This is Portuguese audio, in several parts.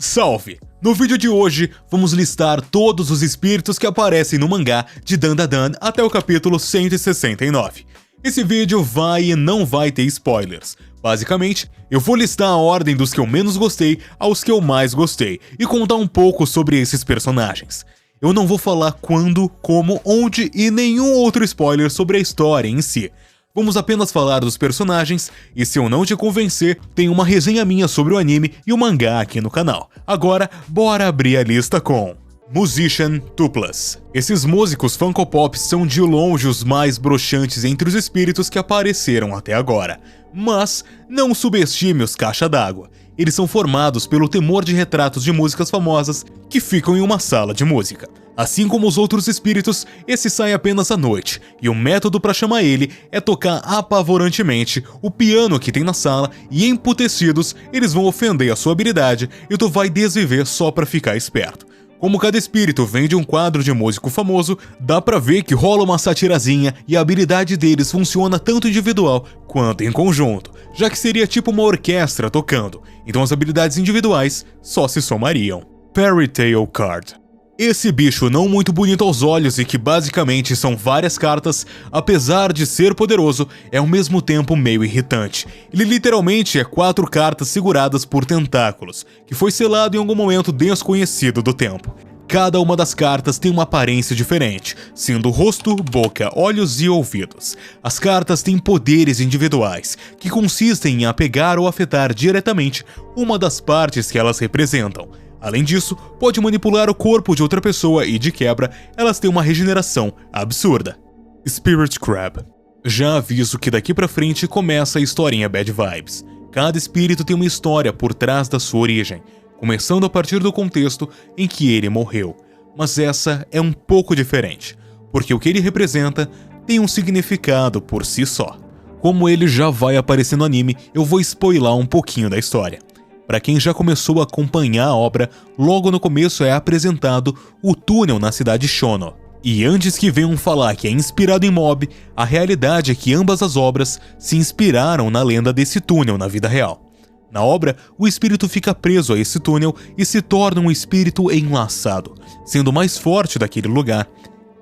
Salve! No vídeo de hoje, vamos listar todos os espíritos que aparecem no mangá de Dandadan até o capítulo 169. Esse vídeo vai e não vai ter spoilers. Basicamente, eu vou listar a ordem dos que eu menos gostei aos que eu mais gostei e contar um pouco sobre esses personagens. Eu não vou falar quando, como, onde e nenhum outro spoiler sobre a história em si. Vamos apenas falar dos personagens, e se eu não te convencer, tem uma resenha minha sobre o anime e o mangá aqui no canal. Agora, bora abrir a lista com Musician Tuplas. Esses músicos Funko Pop são de longe os mais broxantes entre os espíritos que apareceram até agora. Mas não subestime os caixa d'água. Eles são formados pelo temor de retratos de músicas famosas que ficam em uma sala de música. Assim como os outros espíritos, esse sai apenas à noite, e o método para chamar ele é tocar apavorantemente o piano que tem na sala, e emputecidos, eles vão ofender a sua habilidade e tu vai desviver só pra ficar esperto. Como cada espírito vem de um quadro de músico famoso, dá pra ver que rola uma satirazinha e a habilidade deles funciona tanto individual quanto em conjunto, já que seria tipo uma orquestra tocando, então as habilidades individuais só se somariam. Fairy Tail Card. Esse bicho não muito bonito aos olhos e que basicamente são várias cartas, apesar de ser poderoso, é ao mesmo tempo meio irritante. Ele literalmente é 4 cartas seguradas por tentáculos, que foi selado em algum momento desconhecido do tempo. Cada uma das cartas tem uma aparência diferente, sendo rosto, boca, olhos e ouvidos. As cartas têm poderes individuais, que consistem em apegar ou afetar diretamente uma das partes que elas representam. Além disso, pode manipular o corpo de outra pessoa e, de quebra, elas têm uma regeneração absurda. Spirit Crab. Já aviso que daqui pra frente começa a historinha Bad Vibes. Cada espírito tem uma história por trás da sua origem, começando a partir do contexto em que ele morreu. Mas essa é um pouco diferente, porque o que ele representa tem um significado por si só. Como ele já vai aparecer no anime, eu vou spoiler um pouquinho da história. Para quem já começou a acompanhar a obra, logo no começo é apresentado o túnel na cidade Shono. E antes que venham falar que é inspirado em Mob, a realidade é que ambas as obras se inspiraram na lenda desse túnel na vida real. Na obra, o espírito fica preso a esse túnel e se torna um espírito enlaçado, sendo o mais forte daquele lugar.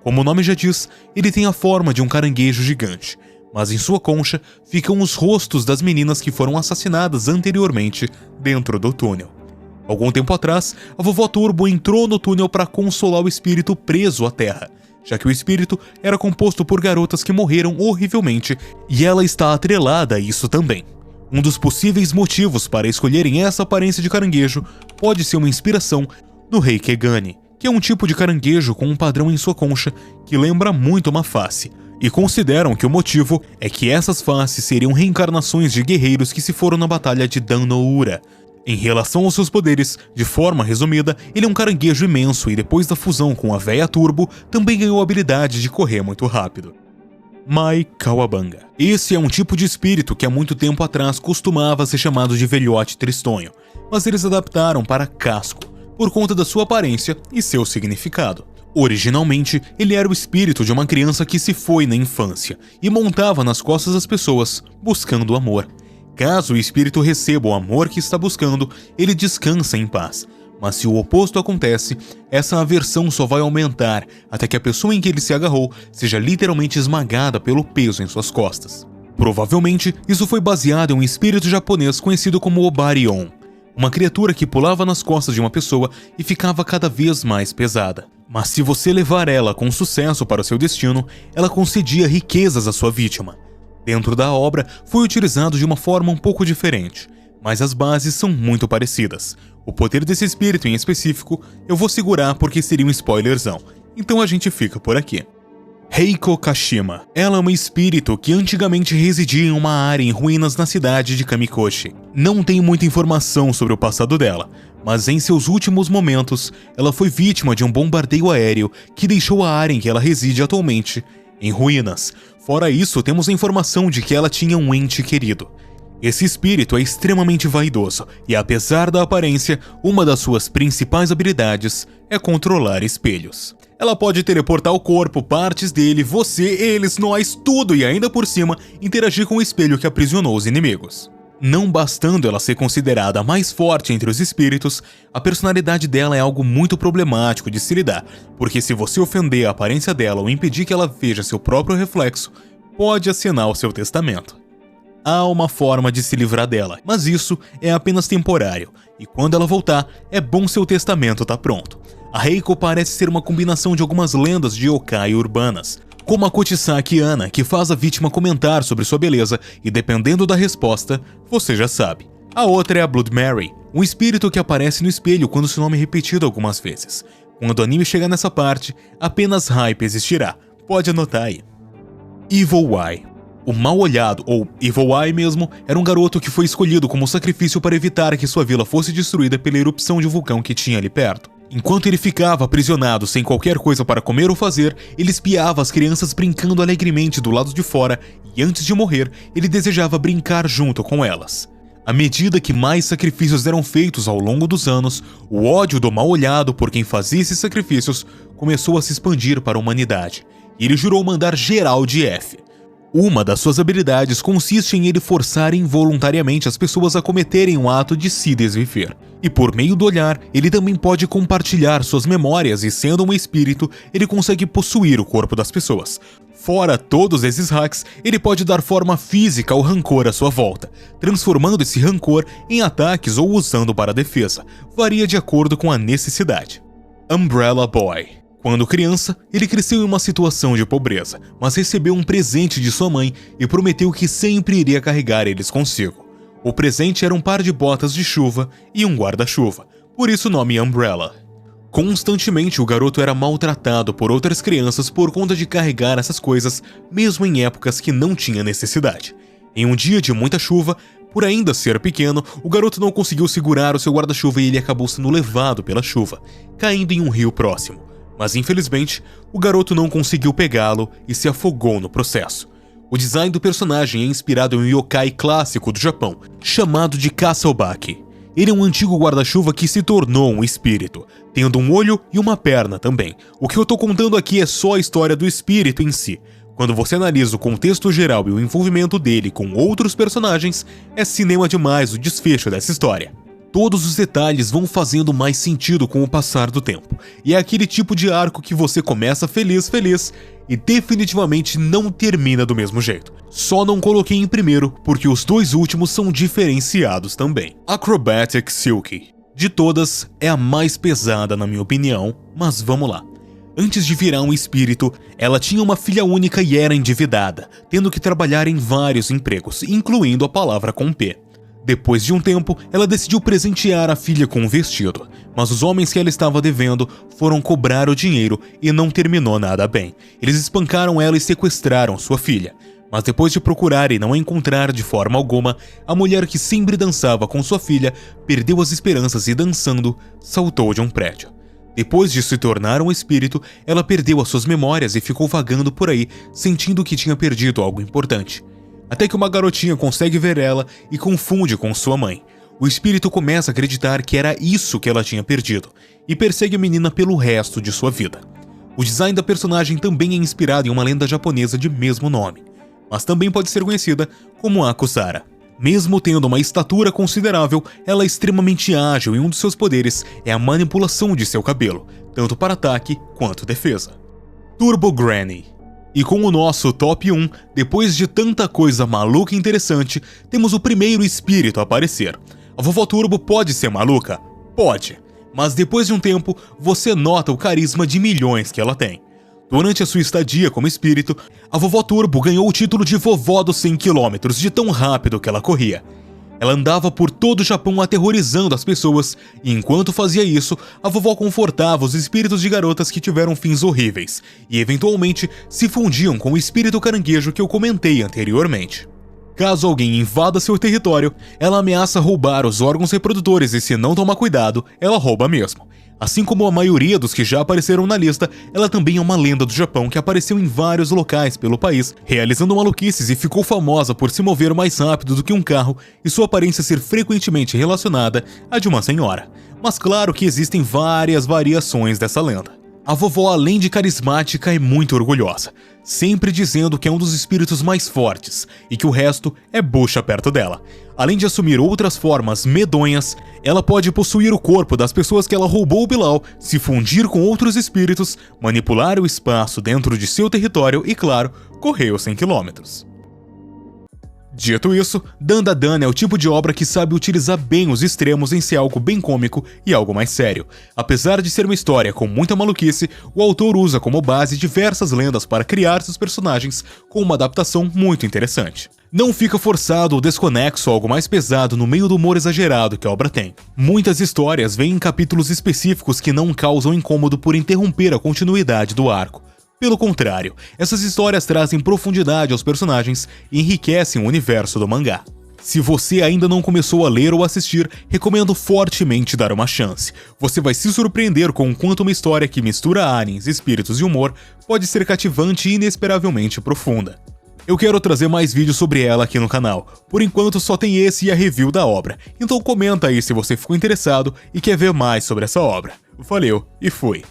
Como o nome já diz, ele tem a forma de um caranguejo gigante, mas em sua concha ficam os rostos das meninas que foram assassinadas anteriormente dentro do túnel. Algum tempo atrás, a vovó Turbo entrou no túnel para consolar o espírito preso à terra, já que o espírito era composto por garotas que morreram horrivelmente e ela está atrelada a isso também. Um dos possíveis motivos para escolherem essa aparência de caranguejo pode ser uma inspiração no Rei Kegane, que é um tipo de caranguejo com um padrão em sua concha que lembra muito uma face, e consideram que o motivo é que essas faces seriam reencarnações de guerreiros que se foram na batalha de Dan no Ura. Em relação aos seus poderes, de forma resumida, ele é um caranguejo imenso e depois da fusão com a véia Turbo, também ganhou a habilidade de correr muito rápido. Mai Kawabanga. Esse é um tipo de espírito que há muito tempo atrás costumava ser chamado de velhote tristonho, mas eles adaptaram para casco, por conta da sua aparência e seu significado. Originalmente, ele era o espírito de uma criança que se foi na infância e montava nas costas das pessoas, buscando amor. Caso o espírito receba o amor que está buscando, ele descansa em paz. Mas se o oposto acontece, essa aversão só vai aumentar até que a pessoa em que ele se agarrou seja literalmente esmagada pelo peso em suas costas. Provavelmente, isso foi baseado em um espírito japonês conhecido como Obarion, uma criatura que pulava nas costas de uma pessoa e ficava cada vez mais pesada. Mas se você levar ela com sucesso para o seu destino, ela concedia riquezas à sua vítima. Dentro da obra, foi utilizado de uma forma um pouco diferente, mas as bases são muito parecidas. O poder desse espírito em específico, eu vou segurar porque seria um spoilerzão, então a gente fica por aqui. Reiko Kashima. Ela é um espírito que antigamente residia em uma área em ruínas na cidade de Kamikoshi. Não tem muita informação sobre o passado dela, mas em seus últimos momentos, ela foi vítima de um bombardeio aéreo que deixou a área em que ela reside atualmente em ruínas. Fora isso, temos a informação de que ela tinha um ente querido. Esse espírito é extremamente vaidoso e, apesar da aparência, uma das suas principais habilidades é controlar espelhos. Ela pode teleportar o corpo, partes dele, você, eles, nós, tudo e ainda por cima interagir com o espelho que aprisionou os inimigos. Não bastando ela ser considerada a mais forte entre os espíritos, a personalidade dela é algo muito problemático de se lidar, porque se você ofender a aparência dela ou impedir que ela veja seu próprio reflexo, pode assinar o seu testamento. Há uma forma de se livrar dela, mas isso é apenas temporário, e quando ela voltar, é bom seu testamento estar pronto. A Reiko parece ser uma combinação de algumas lendas de yokai urbanas, como a Kuchisaki Anna, que faz a vítima comentar sobre sua beleza e dependendo da resposta, você já sabe. A outra é a Blood Mary, um espírito que aparece no espelho quando seu nome é repetido algumas vezes. Quando o anime chegar nessa parte, apenas hype existirá, pode anotar aí. Evil Eye. O mal-olhado, ou Evil Eye mesmo, era um garoto que foi escolhido como sacrifício para evitar que sua vila fosse destruída pela erupção de um vulcão que tinha ali perto. Enquanto ele ficava aprisionado sem qualquer coisa para comer ou fazer, ele espiava as crianças brincando alegremente do lado de fora e antes de morrer, ele desejava brincar junto com elas. À medida que mais sacrifícios eram feitos ao longo dos anos, o ódio do mal-olhado por quem fazia esses sacrifícios começou a se expandir para a humanidade, e ele jurou mandar geral de F. Uma das suas habilidades consiste em ele forçar involuntariamente as pessoas a cometerem o ato de se desviver. E por meio do olhar, ele também pode compartilhar suas memórias e, sendo um espírito, ele consegue possuir o corpo das pessoas. Fora todos esses hacks, ele pode dar forma física ao rancor à sua volta, transformando esse rancor em ataques ou usando para defesa. Varia de acordo com a necessidade. Umbrella Boy. Quando criança, ele cresceu em uma situação de pobreza, mas recebeu um presente de sua mãe e prometeu que sempre iria carregar eles consigo. O presente era um par de botas de chuva e um guarda-chuva, por isso o nome Umbrella. Constantemente o garoto era maltratado por outras crianças por conta de carregar essas coisas, mesmo em épocas que não tinha necessidade. Em um dia de muita chuva, por ainda ser pequeno, o garoto não conseguiu segurar o seu guarda-chuva e ele acabou sendo levado pela chuva, caindo em um rio próximo. Mas infelizmente, o garoto não conseguiu pegá-lo e se afogou no processo. O design do personagem é inspirado em um yokai clássico do Japão, chamado de Kassobaki. Ele é um antigo guarda-chuva que se tornou um espírito, tendo um olho e uma perna também. O que eu tô contando aqui é só a história do espírito em si. Quando você analisa o contexto geral e o envolvimento dele com outros personagens, é cinema demais o desfecho dessa história. Todos os detalhes vão fazendo mais sentido com o passar do tempo, e é aquele tipo de arco que você começa feliz e definitivamente não termina do mesmo jeito. Só não coloquei em primeiro porque os dois últimos são diferenciados também. Acrobatic Silky. De todas, é a mais pesada na minha opinião, mas vamos lá. Antes de virar um espírito, ela tinha uma filha única e era endividada, tendo que trabalhar em vários empregos, incluindo a palavra com P. Depois de um tempo, ela decidiu presentear a filha com um vestido, mas os homens que ela estava devendo foram cobrar o dinheiro e não terminou nada bem. Eles espancaram ela e sequestraram sua filha. Mas depois de procurar e não a encontrar de forma alguma, a mulher que sempre dançava com sua filha perdeu as esperanças e, dançando, saltou de um prédio. Depois de se tornar um espírito, ela perdeu as suas memórias e ficou vagando por aí, sentindo que tinha perdido algo importante. Até que uma garotinha consegue ver ela e confunde com sua mãe. O espírito começa a acreditar que era isso que ela tinha perdido, e persegue a menina pelo resto de sua vida. O design da personagem também é inspirado em uma lenda japonesa de mesmo nome, mas também pode ser conhecida como Akusara. Mesmo tendo uma estatura considerável, ela é extremamente ágil e um dos seus poderes é a manipulação de seu cabelo, tanto para ataque quanto defesa. Turbo Granny. E com o nosso top 1, depois de tanta coisa maluca e interessante, temos o primeiro espírito a aparecer. A Vovó Turbo pode ser maluca? Pode. Mas depois de um tempo, você nota o carisma de milhões que ela tem. Durante a sua estadia como espírito, a Vovó Turbo ganhou o título de Vovó dos 100 km de tão rápido que ela corria. Ela andava por todo o Japão aterrorizando as pessoas, e enquanto fazia isso, a vovó confortava os espíritos de garotas que tiveram fins horríveis, e eventualmente se fundiam com o espírito caranguejo que eu comentei anteriormente. Caso alguém invada seu território, ela ameaça roubar os órgãos reprodutores e, se não tomar cuidado, ela rouba mesmo. Assim como a maioria dos que já apareceram na lista, ela também é uma lenda do Japão que apareceu em vários locais pelo país, realizando maluquices e ficou famosa por se mover mais rápido do que um carro e sua aparência ser frequentemente relacionada à de uma senhora. Mas claro que existem várias variações dessa lenda. A vovó, além de carismática, é muito orgulhosa, sempre dizendo que é um dos espíritos mais fortes e que o resto é bucha perto dela. Além de assumir outras formas medonhas, ela pode possuir o corpo das pessoas que ela roubou o Bilal, se fundir com outros espíritos, manipular o espaço dentro de seu território e, claro, correr os 100 km. Dito isso, Dandadan é o tipo de obra que sabe utilizar bem os extremos em ser algo bem cômico e algo mais sério. Apesar de ser uma história com muita maluquice, o autor usa como base diversas lendas para criar seus personagens com uma adaptação muito interessante. Não fica forçado ou desconexo algo mais pesado no meio do humor exagerado que a obra tem. Muitas histórias vêm em capítulos específicos que não causam incômodo por interromper a continuidade do arco. Pelo contrário, essas histórias trazem profundidade aos personagens e enriquecem o universo do mangá. Se você ainda não começou a ler ou assistir, recomendo fortemente dar uma chance. Você vai se surpreender com o quanto uma história que mistura aliens, espíritos e humor pode ser cativante e inesperavelmente profunda. Eu quero trazer mais vídeos sobre ela aqui no canal, por enquanto só tem esse e a review da obra, então comenta aí se você ficou interessado e quer ver mais sobre essa obra. Valeu e fui!